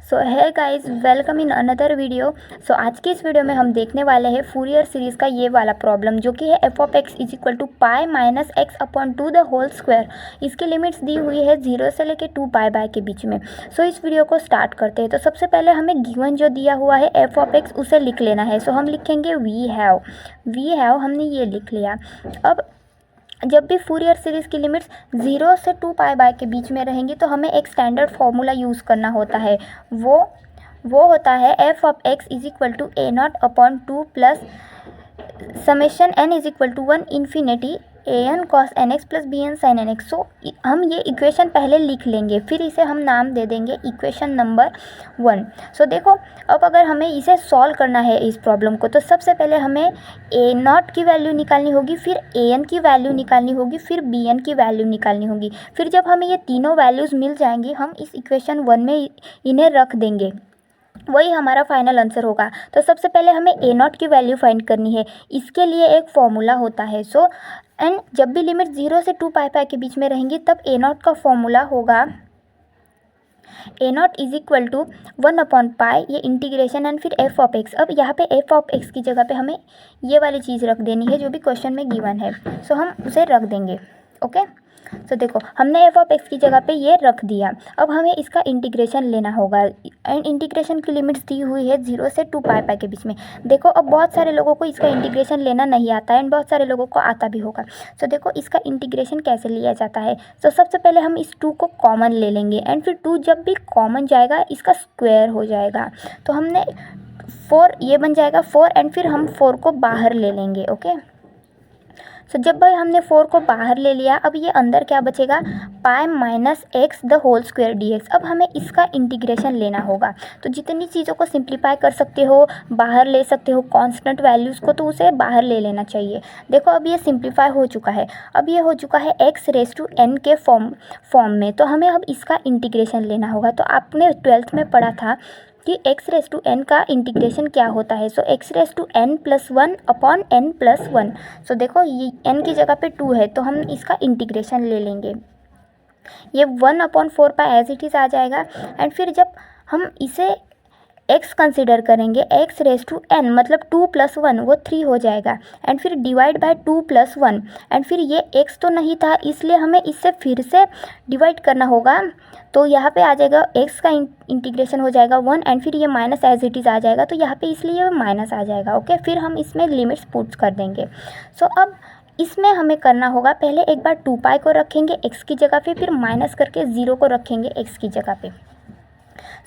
सो है guys, welcome in another video. So आज की इस वीडियो में हम देखने वाले हैं फूरियर सीरीज़ का ये वाला प्रॉब्लम, जो कि है f of x is equal to pi minus x upon to the whole square. इसकी लिमिट्स दी हुई है 0 से लेके 2 पाई बाय के बीच में। सो इस वीडियो को स्टार्ट करते हैं। तो सबसे पहले हमें गिवन जो दिया हुआ है एफ ऑफ एक्स, उसे लिख लेना है। सो हम लिखेंगे वी हैव, हमने ये लिख लिया। अब जब भी फूरियर सीरीज़ की लिमिट्स 0 से 2 पाई बाय के बीच में रहेंगी तो हमें एक स्टैंडर्ड फार्मूला यूज़ करना होता है। वो होता है f of x is equal to a naught upon 2 plus summation n is equal to 1 infinity a n cos n x plus b n sine n x. So हम ये equation पहले लिख लेंगे, फिर इसे हम नाम दे देंगे इक्वेशन नंबर 1। सो देखो, अब अगर हमें इसे सॉल्व करना है इस प्रॉब्लम को, तो सबसे पहले हमें ए नॉट की वैल्यू निकालनी होगी, फिर ए एन की वैल्यू निकालनी होगी, फिर बी एन की वैल्यू निकालनी होगी। फिर जब हमें ये तीनों वैल्यूज़ मिल जाएंगी, हम इस इक्वेशन 1 में इन्हें रख देंगे, वही हमारा फाइनल आंसर होगा। तो सबसे पहले हमें ए नॉट की वैल्यू फाइंड करनी है। इसके लिए एक फॉर्मूला होता है। सो एंड जब भी लिमिट 0 से 2 पाई पाई के बीच में रहेंगी, तब ए नॉट का फॉर्मूला होगा a naught is equal to 1 upon pi, ये इंटीग्रेशन एंड फिर एफ ऑफ एक्स। अब यहाँ पे एफ ऑफ एक्स की जगह पे हमें ये वाली चीज़ रख देनी है जो भी क्वेश्चन में गिवन है। सो हम उसे रख देंगे। ओके, तो देखो, हमने एफ ऑफ एक्स की जगह पे ये रख दिया। अब हमें इसका इंटीग्रेशन लेना होगा, एंड इंटीग्रेशन की लिमिट्स दी हुई है 0 से 2 पाई पाई के बीच में। देखो, अब बहुत सारे लोगों को इसका इंटीग्रेशन लेना नहीं आता है, एंड बहुत सारे लोगों को आता भी होगा। तो देखो, इसका इंटीग्रेशन कैसे लिया जाता है। तो सबसे पहले हम इस 2 को कॉमन ले लेंगे, एंड फिर 2 जब भी कॉमन जाएगा इसका स्क्वायर हो जाएगा। तो हमने 4 ये बन जाएगा 4, एंड फिर हम 4 को बाहर ले लेंगे। ओके, सो जब भाई हमने 4 को बाहर ले लिया, अब ये अंदर क्या बचेगा, pi minus x the whole square d x. अब हमें इसका इंटीग्रेशन लेना होगा। तो जितनी चीज़ों को सिंप्लीफाई कर सकते हो, बाहर ले सकते हो कांस्टेंट वैल्यूज़ को, तो उसे बाहर ले लेना चाहिए। देखो, अब ये सिंप्लीफाई हो चुका है। अब ये हो चुका है एक्स रेस टू एन के फॉर्म में। तो हमें अब इसका इंटीग्रेशन लेना होगा। तो आपने 12th में पढ़ा था कि एक्स रेस टू एन का इंटीग्रेशन क्या होता है। So x raise to n plus 1 upon n plus 1। So देखो, ये एन की जगह पे 2 है, तो हम इसका इंटीग्रेशन ले लेंगे। ये 1 upon 4 pi as it is आ जाएगा। एंड फिर जब हम इसे x कंसिडर करेंगे, x रेस टू n मतलब 2 प्लस 1, वो 3 हो जाएगा। एंड फिर डिवाइड बाय 2 प्लस 1, एंड फिर ये x तो नहीं था, इसलिए हमें इससे फिर से डिवाइड करना होगा। तो यहाँ पे आ जाएगा x का इंटीग्रेशन हो जाएगा 1, एंड फिर ये माइनस एज इट इज़ आ जाएगा। तो यहाँ पे इसलिए ये माइनस आ जाएगा। ओके, फिर हम इसमें लिमिट्स पुट कर देंगे। सो अब इसमें हमें करना होगा, पहले एक बार 2 पाई को रखेंगे x की जगह पे, फिर माइनस करके 0 को रखेंगे x की जगह पे।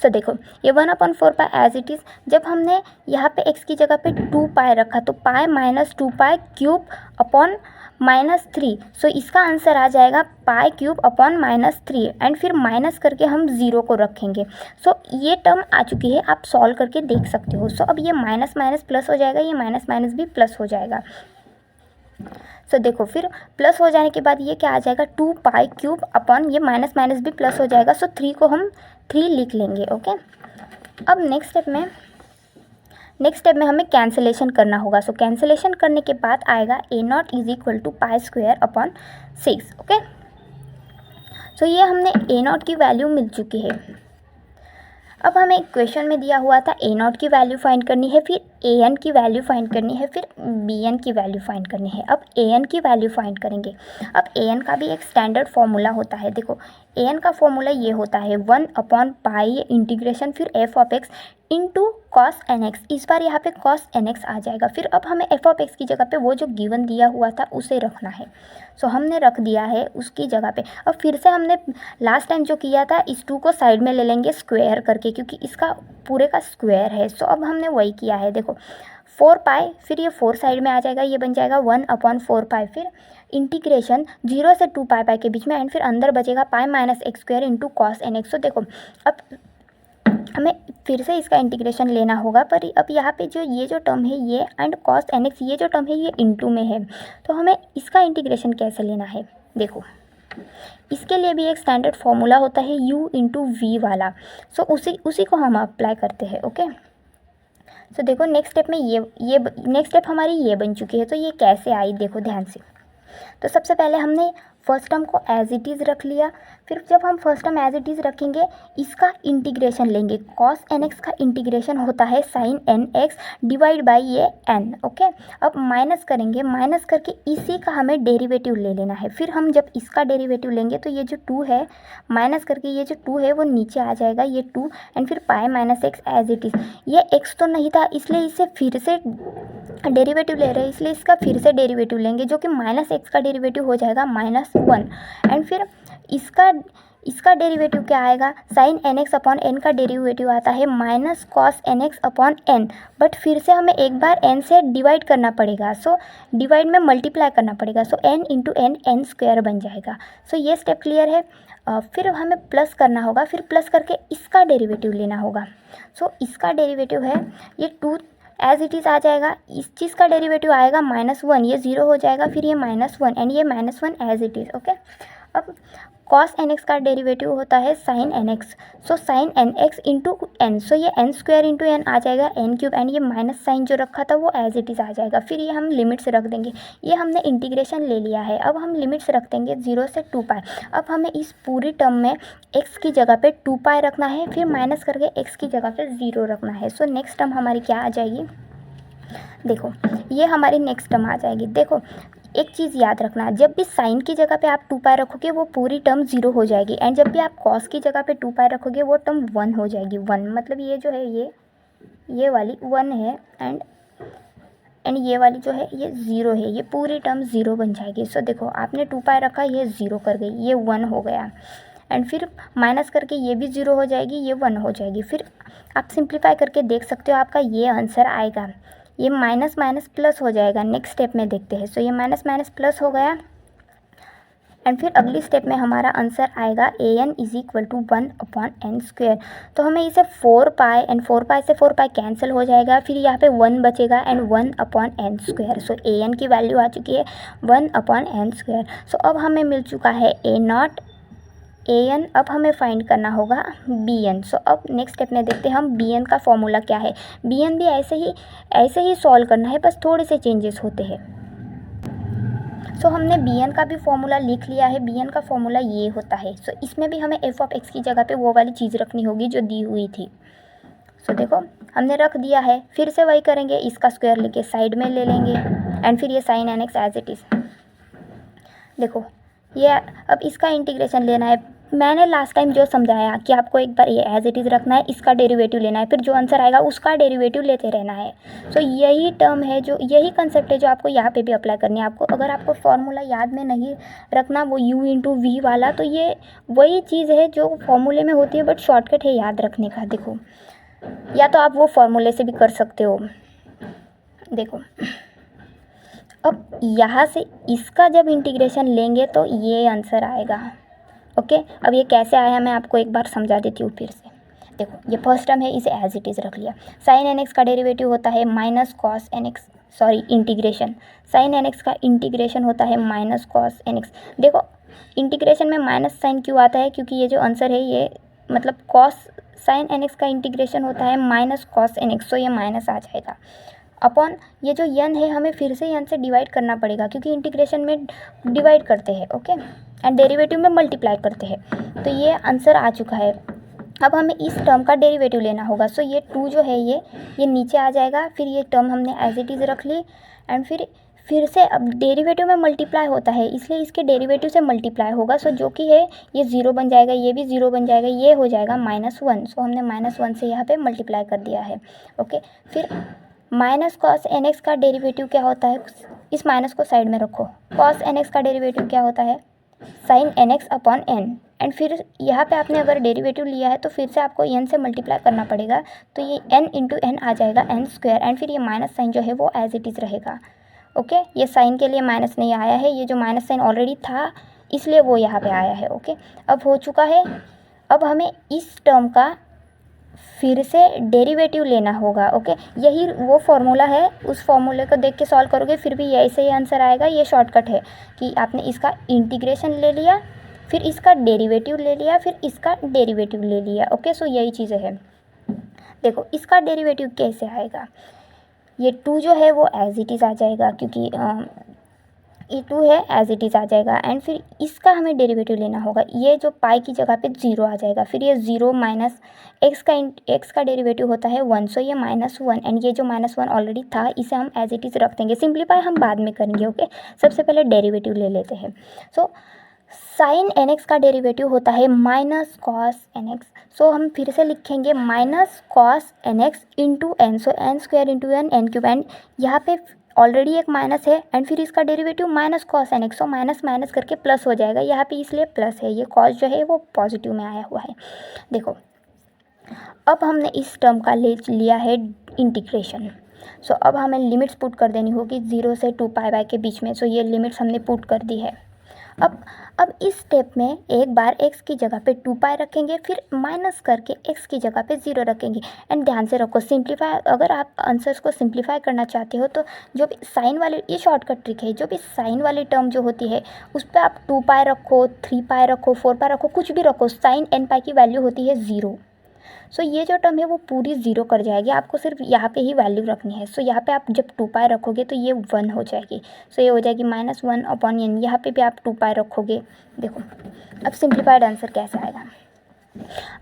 सो देखो, ये 1 upon 4 pi as it is. जब हमने यहाँ पे x की जगह पे 2 पाई रखा, तो पाई माइनस 2 पाई क्यूब अपॉन माइनस 3। सो इसका आंसर आ जाएगा पाई क्यूब अपॉन माइनस 3, एंड फिर माइनस करके हम 0 को रखेंगे। सो ये टर्म आ चुकी है, आप सॉल्व करके देख सकते हो। सो अब ये माइनस माइनस प्लस हो जाएगा, ये माइनस माइनस भी प्लस हो जाएगा। सो देखो, फिर प्लस हो जाने के बाद ये क्या आ जाएगा, 2 पाई क्यूब अपॉन ये माइनस माइनस भी प्लस हो जाएगा। सो 3 को हम 3 लिख लेंगे। ओके, अब नेक्स्ट स्टेप में हमें कैंसिलेशन करना होगा। सो कैंसिलेशन करने के बाद आएगा a naught is equal to pi square upon 6। Okay, so ये हमने ए नॉट की वैल्यू मिल चुकी है। अब हमें क्वेश्चन में दिया हुआ था ए नॉट की वैल्यू फाइंड करनी है, फिर ए एन की वैल्यू फाइंड करनी है, फिर बी एन की वैल्यू फाइंड करनी है। अब ए एन की वैल्यू फाइंड करेंगे। अब ए एन का भी एक स्टैंडर्ड फार्मूला होता है। देखो, ए एन का फॉर्मूला ये होता है 1 अपॉन पाई इंटीग्रेशन फिर f of x into cos n x. इस बार यहाँ पे कॉस एन एक्स आ जाएगा। फिर अब हमें एफ ऑफ एक्स की जगह पे वो जो गिवन दिया हुआ था उसे रखना है। सो हमने रख दिया है उसकी जगह पे। अब फिर से हमने लास्ट टाइम जो किया था, इस 2 को साइड में ले लेंगे स्क्वायर करके, क्योंकि इसका पूरे का स्क्वायर है। सो अब हमने वही किया है। देखो, 4 पाई, फिर ये 4 साइड में आ जाएगा, ये बन जाएगा 1 अपॉन 4 पाई, फिर इंटीग्रेशन 0 से 2 पाई पाई के बीच में, एंड फिर अंदर बचेगा pi minus x square into cos n x. तो देखो, अब हमें फिर से इसका इंटीग्रेशन लेना होगा, पर अब यहाँ पे जो ये जो टर्म है ये एंड कॉस एन एक्स, ये जो टर्म है ये इंटू में है। तो हमें इसका इंटीग्रेशन कैसे लेना है, देखो, इसके लिए भी एक स्टैंडर्ड फार्मूला होता है u इंटू वी वाला। सो उसी को हम अप्लाई करते हैं। ओके, सो देखो, नेक्स्ट स्टेप में ये नेक्स्ट स्टेप हमारी ये बन चुकी है। तो ये कैसे आई, देखो ध्यान से। तो सबसे पहले हमने फर्स्ट टर्म को एज इट इज़ रख लिया, फिर जब हम first term as it is रखेंगे, इसका इंटीग्रेशन लेंगे। कॉस एन एक्स का इंटीग्रेशन होता है sine n x divide by ये एन। ओके, अब माइनस करेंगे, माइनस करके इसी का हमें डेरिवेटिव ले लेना है। फिर हम जब इसका डेरिवेटिव लेंगे तो ये जो 2 है माइनस करके ये जो 2 है वो नीचे आ जाएगा, ये 2, एंड फिर pi minus x as it is. ये एक्स तो नहीं था इसलिए इसे फिर से डेरिवेटिव ले रहे हैं, इसलिए इसका फिर से डेरिवेटिव लेंगे, जो कि माइनस एक्स का डेरिवेटिव हो जाएगा -1। एंड फिर इसका डेरिवेटिव क्या आएगा, sine n x upon n का डेरिवेटिव आता है minus cos n x upon n. But फिर से हमें एक बार एन से डिवाइड करना पड़ेगा, सो डिवाइड में मल्टीप्लाई करना पड़ेगा, so n into n, n square बन जाएगा। सो ये स्टेप क्लियर है। फिर हमें प्लस करना होगा, फिर प्लस करके इसका डेरिवेटिव लेना होगा। सो इसका डेरिवेटिव है ये 2 एज इट इज़ आ जाएगा, इस चीज़ का डेरिवेटिव आएगा -1, ये 0 हो जाएगा, फिर ये -1 एंड ये -1 एज इट इज़। ओके, अब कॉस एन एक्स का डेरिवेटिव होता है sine n x, so sine n x into n, so ये एन स्क्वायर इंटू एन आ जाएगा एन क्यूब, एंड ये माइनस साइन जो रखा था वो एज इट इज़ आ जाएगा। फिर ये हम लिमिट्स रख देंगे, ये हमने इंटीग्रेशन ले लिया है। अब हम लिमिट्स रख देंगे 0 से 2 पाई। अब हमें इस पूरी टर्म में एक्स की जगह पे 2 पाई रखना है, फिर माइनस करके एक्स की जगह पे 0 रखना है। सो नेक्स्ट टर्म हमारी क्या आ जाएगी, देखो ये हमारी नेक्स्ट टर्म आ जाएगी। देखो एक चीज़ याद रखना, जब भी साइन की जगह पे आप 2 पाई रखोगे वो पूरी टर्म 0 हो जाएगी, एंड जब भी आप कॉस की जगह पे 2 पाई रखोगे वो टर्म 1 हो जाएगी। 1 मतलब ये जो है ये वाली 1 है, एंड ये वाली जो है ये 0 है, ये पूरी टर्म 0 बन जाएगी। सो देखो आपने 2 पाई रखा, ये 0 कर गई, ये 1 हो गया, एंड फिर माइनस करके ये भी 0 हो जाएगी, ये 1 हो जाएगी। फिर आप सिंप्लीफाई करके देख सकते हो आपका ये आंसर आएगा, ये माइनस माइनस प्लस हो जाएगा। नेक्स्ट स्टेप में देखते हैं। सो ये माइनस माइनस प्लस हो गया, एंड फिर अगली स्टेप में हमारा आंसर आएगा an is equal to 1 upon n square. तो हमें इसे 4 पाई, एंड 4 पाई से 4 पाई कैंसिल हो जाएगा, फिर यहाँ पे 1 बचेगा and 1 upon n square. So an की वैल्यू आ चुकी है 1 अपॉन एन स्क्वेयर। सो अब हमें मिल चुका है a0 an। अब हमें फाइंड करना होगा bn। सो अब नेक्स्ट स्टेप में देखते हैं हम bn का फॉर्मूला क्या है। bn भी ऐसे ही सॉल्व करना है, बस थोड़े से चेंजेस होते हैं। सो हमने bn का भी फॉर्मूला लिख लिया है। bn का फॉर्मूला ये होता है। सो इसमें भी हमें f ऑफ x की जगह पे वो वाली चीज़ रखनी होगी जो दी हुई थी। सो देखो हमने रख दिया है, फिर से वही करेंगे, इसका स्क्वायर लेके साइड में ले लेंगे, एंड फिर ये sine n x as it is. देखो ये अब इसका इंटीग्रेशन लेना है। मैंने लास्ट टाइम जो समझाया कि आपको एक बार ये एज इट इज़ रखना है, इसका डेरिवेटिव लेना है, फिर जो आंसर आएगा उसका डेरिवेटिव लेते रहना है। सो यही टर्म है, जो यही कंसेप्ट है जो आपको यहाँ पे भी अप्लाई करनी है। आपको अगर आपको फॉर्मूला याद में नहीं रखना, वो u इंटू वी वाला, तो ये वही चीज़ है जो फॉर्मूले में होती है, बट शॉर्टकट है याद रखने का। देखो या तो आप वो फॉर्मूले से भी कर सकते हो। देखो अब यहाँ से इसका जब इंटीग्रेशन लेंगे तो ये आंसर आएगा। ओके, अब ये कैसे आया मैं आपको एक बार समझा देती हूँ फिर से। देखो ये फर्स्ट टर्म है, इसे एज इट इज़ रख लिया। साइन एन एक्स का डेरिवेटिव होता है minus cos n x, sorry integration, sine n x का इंटीग्रेशन होता है माइनस कॉस एन एक्स। देखो इंटीग्रेशन में माइनस साइन क्यों आता है, क्योंकि ये जो आंसर है ये मतलब कॉस साइन एन एक्स का इंटीग्रेशन होता है माइनस कॉस एन एक्स, तो ये माइनस आ जाएगा अपॉन ये जो यन है हमें फिर से यन से डिवाइड करना पड़ेगा, क्योंकि इंटीग्रेशन में डिवाइड करते हैं। ओके, एंड डेरिवेटिव में मल्टीप्लाई करते हैं। तो ये आंसर आ चुका है। अब हमें इस टर्म का डेरिवेटिव लेना होगा। सो ये 2 जो है ये नीचे आ जाएगा, फिर ये टर्म हमने एज इट इज़ रख ली, एंड फिर से अब डेरिवेटिव में मल्टीप्लाई होता है, इसलिए इसके डेरिवेटिव से मल्टीप्लाई होगा। सो जो कि है ये 0 बन जाएगा, ये भी 0 बन जाएगा, ये हो जाएगा -1। सो हमने -1 से यहाँ पे मल्टीप्लाई कर दिया है। ओके, फिर माइनस कॉस एन एक्स का डेरिवेटिव क्या होता है, इस माइनस को साइड में रखो। कॉस एन एक्स का डेरिवेटिव क्या होता है, sine n x upon n, and फिर यहाँ पे आपने अगर डेरिवेटिव लिया है तो फिर से आपको एन से मल्टीप्लाई करना पड़ेगा, तो ये एन इंटू एन आ जाएगा एन स्क्वायर, एंड फिर ये माइनस साइन जो है वो एज इट इज़ रहेगा। ओके, ये साइन के लिए माइनस नहीं आया है, ये जो माइनस साइन ऑलरेडी था इसलिए वो यहाँ पे आया है। ओके, अब हो चुका है। अब हमें इस टर्म का फिर से डेरिवेटिव लेना होगा। ओके, यही वो फॉर्मूला है, उस फॉर्मूले को देख के सॉल्व करोगे फिर भी ऐसे ही आंसर आएगा। ये शॉर्टकट है कि आपने इसका इंटीग्रेशन ले लिया, फिर इसका डेरिवेटिव ले लिया, फिर इसका डेरिवेटिव ले लिया। ओके, सो यही चीज़ें हैं। देखो इसका डेरिवेटिव कैसे आएगा, ये 2 जो है वो एज इट इज़ आ जाएगा, क्योंकि ये 2 है एज इट इज़ आ जाएगा। एंड फिर इसका हमें डेरिवेटिव लेना होगा। ये जो पाई की जगह पे 0 आ जाएगा। फिर ये 0 माइनस एक्स का डेरिवेटिव होता है 1, सो ये -1। एंड ये जो -1 ऑलरेडी था इसे हम एज इट इज़ रख देंगे। सिंप्लीफाई हम बाद में करेंगे। ओके, सबसे पहले डेरिवेटिव ले लेते हैं। सो साइन nx का डेरिवेटिव होता है माइनस कॉस nx। सो हम फिर से लिखेंगे minus cos nx into n. So n square into n, n cube. And यहाँ पे ऑलरेडी एक माइनस है एंड फिर इसका derivative minus cos nx। So minus minus करके प्लस हो जाएगा यहाँ पे, इसलिए प्लस है। ये कॉस जो है वो पॉजिटिव में आया हुआ है। देखो अब हमने इस टर्म का ले लिया है इंटीग्रेशन। सो अब हमें लिमिट्स पुट कर देनी होगी 0 से 2π के बीच में। सो ये लिमिट्स हमने पुट कर दी है। अब इस स्टेप में एक बार x की जगह पे 2π रखेंगे, फिर माइनस करके x की जगह पे 0 रखेंगे। एंड ध्यान से रखो, सिंप्लीफाई अगर आप आंसर्स को सिंप्लीफाई करना चाहते हो तो जो भी साइन वाली, ये शॉर्टकट ट्रिक है, जो भी साइन वाली टर्म जो होती है उस पर आप 2π रखो, 3π रखो, 4π रखो, कुछ भी रखो, साइन nπ की वैल्यू होती है 0। सो ये जो टर्म है वो पूरी 0 कर जाएगी। आपको सिर्फ यहाँ पे ही वैल्यू रखनी है। सो यहाँ पे आप जब 2π रखोगे तो ये 1 हो जाएगी। सो ये हो जाएगी -1/n। यहाँ पे भी आप 2π रखोगे। देखो अब सिंप्लीफाइड आंसर कैसे आएगा,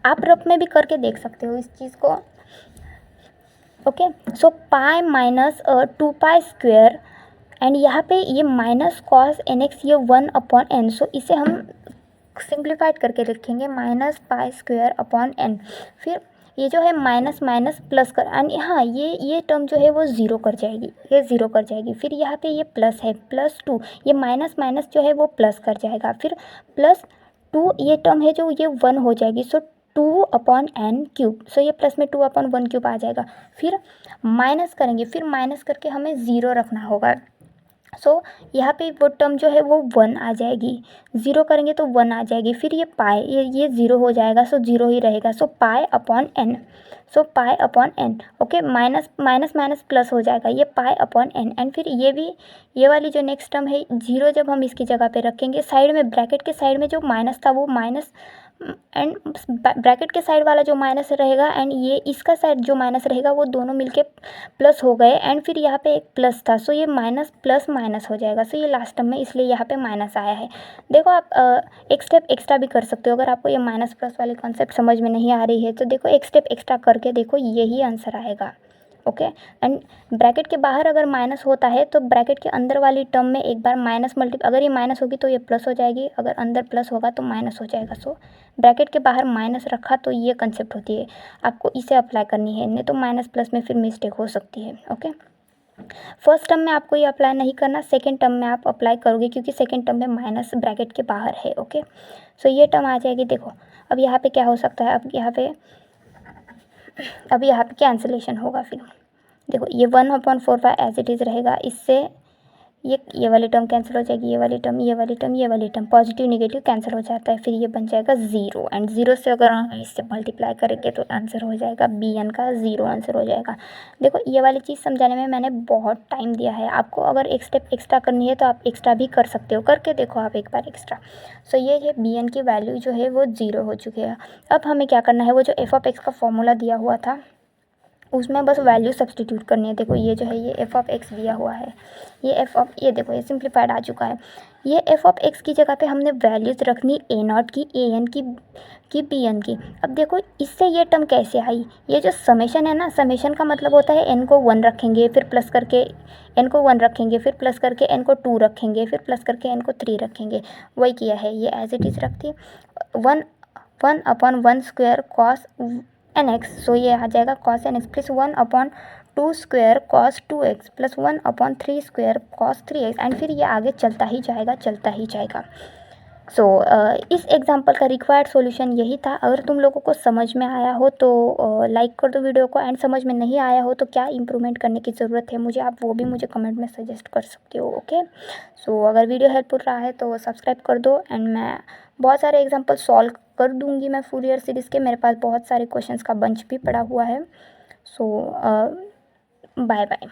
आप रफ में भी करके देख सकते हो इस चीज़ को। Okay, so pi minus 2π square and यहाँ पे ये माइनस कॉस nx, ये 1/n। सो इसे हम सिंप्लीफाइड करके लिखेंगे -π²/n। फिर ये जो है माइनस माइनस प्लस कर, एंड हाँ ये टर्म जो है वो 0 कर जाएगी, ये 0 कर जाएगी। फिर यहाँ पे ये प्लस है +2, ये माइनस माइनस जो है वो प्लस कर जाएगा। फिर +2 ये टर्म है जो ये 1 हो जाएगी। सो 2/n³। सो ये प्लस में 2/1³ आ जाएगा। फिर माइनस करेंगे, फिर माइनस करके हमें 0 रखना होगा। सो यहाँ पे वो टर्म जो है वो 1 आ जाएगी, 0 करेंगे तो 1 आ जाएगी। फिर ये पाई, ये 0 हो जाएगा। सो 0 ही रहेगा। सो π/n, सो π/n। Okay, minus minus minus plus हो जाएगा, ये π/n। एंड फिर ये भी, ये वाली जो नेक्स्ट टर्म है 0, जब हम इसकी जगह पे रखेंगे, साइड में ब्रैकेट के साइड में जो माइनस था वो माइनस, एंड ब्रैकेट के साइड वाला जो माइनस रहेगा एंड ये इसका साइड जो माइनस रहेगा, वो दोनों मिलके प्लस हो गए। एंड फिर यहाँ पे एक प्लस था, सो ये माइनस प्लस माइनस हो जाएगा। सो ये लास्ट टर्म में, इसलिए यहाँ पे माइनस आया है। देखो आप एक स्टेप एक्स्ट्रा भी कर सकते हो। अगर आपको ये माइनस प्लस वाली कॉन्सेप्ट समझ में नहीं आ रही है तो देखो एक स्टेप एक्स्ट्रा करके देखो, यही आंसर आएगा। ओके, एंड ब्रैकेट के बाहर अगर माइनस होता है तो ब्रैकेट के अंदर वाली टर्म में एक बार माइनस अगर ये माइनस होगी तो ये प्लस हो जाएगी, अगर अंदर प्लस होगा तो माइनस हो जाएगा। सो ब्रैकेट के बाहर माइनस रखा तो ये कंसेप्ट होती है, आपको इसे अप्लाई करनी है, नहीं तो माइनस प्लस में फिर मिस्टेक हो सकती है। ओके, फर्स्ट टर्म में आपको ये अप्लाई नहीं करना, सेकेंड टर्म में आप अप्लाई करोगे, क्योंकि सेकेंड टर्म में माइनस ब्रैकेट के बाहर है। ओके, सो ये टर्म आ जाएगी। देखो अब यहाँ पे क्या हो सकता है, अब यहाँ पे कैंसिलेशन होगा। फिर देखो ये 1/4 एज इट इज़ रहेगा। इससे ये वाली टर्म कैंसिल हो जाएगी, ये वाली टर्म पॉजिटिव नेगेटिव कैंसिल हो जाता है। फिर ये बन जाएगा 0, एंड 0 से अगर हम इससे मल्टीप्लाई करेंगे तो आंसर हो जाएगा bn का 0 आंसर हो जाएगा। देखो ये वाली चीज़ समझाने में मैंने बहुत टाइम दिया है। आपको अगर एक स्टेप एक्स्ट्रा करनी है तो आप एक्स्ट्रा भी कर सकते हो, करके देखो आप एक बार एक्स्ट्रा। सो ये है bn की वैल्यू जो है वो 0 हो चुकी है। अब हमें क्या करना है, वो जो f(x) का फॉर्मूला दिया हुआ था उसमें बस वैल्यू सब्सटीट्यूट करनी है। देखो ये जो है ये f(x) दिया हुआ है, ये देखो ये सिंप्लीफाइड आ चुका है। ये f(x) की जगह पे हमने वैल्यूज़ रखनी a0 की, an की bn की। अब देखो इससे ये टर्म कैसे आई, ये जो समेशन है ना, समेशन का मतलब होता है n को 1 रखेंगे, फिर प्लस करके n को 1 रखेंगे, फिर प्लस करके n को 2 रखेंगे, फिर प्लस करके n को 3 रखेंगे। वही किया है, ये एज इट इज़ रखती 1/1² cos nx। सो ये आ जाएगा cos nx plus 1/2² cos 2x plus 1/3² cos 3x। And फिर ये आगे चलता ही जाएगा। सो इस एग्जांपल का रिक्वायर्ड सॉल्यूशन यही था। अगर तुम लोगों को समझ में आया हो तो लाइक कर दो वीडियो को, एंड समझ में नहीं आया हो तो क्या इम्प्रूवमेंट करने की ज़रूरत है मुझे, आप वो भी मुझे कमेंट में सजेस्ट कर सकते हो। ओके, सो अगर वीडियो हेल्पफुल रहा है तो सब्सक्राइब कर दो, एंड मैं बहुत सारे एग्जाम्पल सॉल्व कर दूँगी मैं फूरियर सीरीज़ के। मेरे पास बहुत सारे क्वेश्चंस का बंच भी पड़ा हुआ है। सो बाय बाय।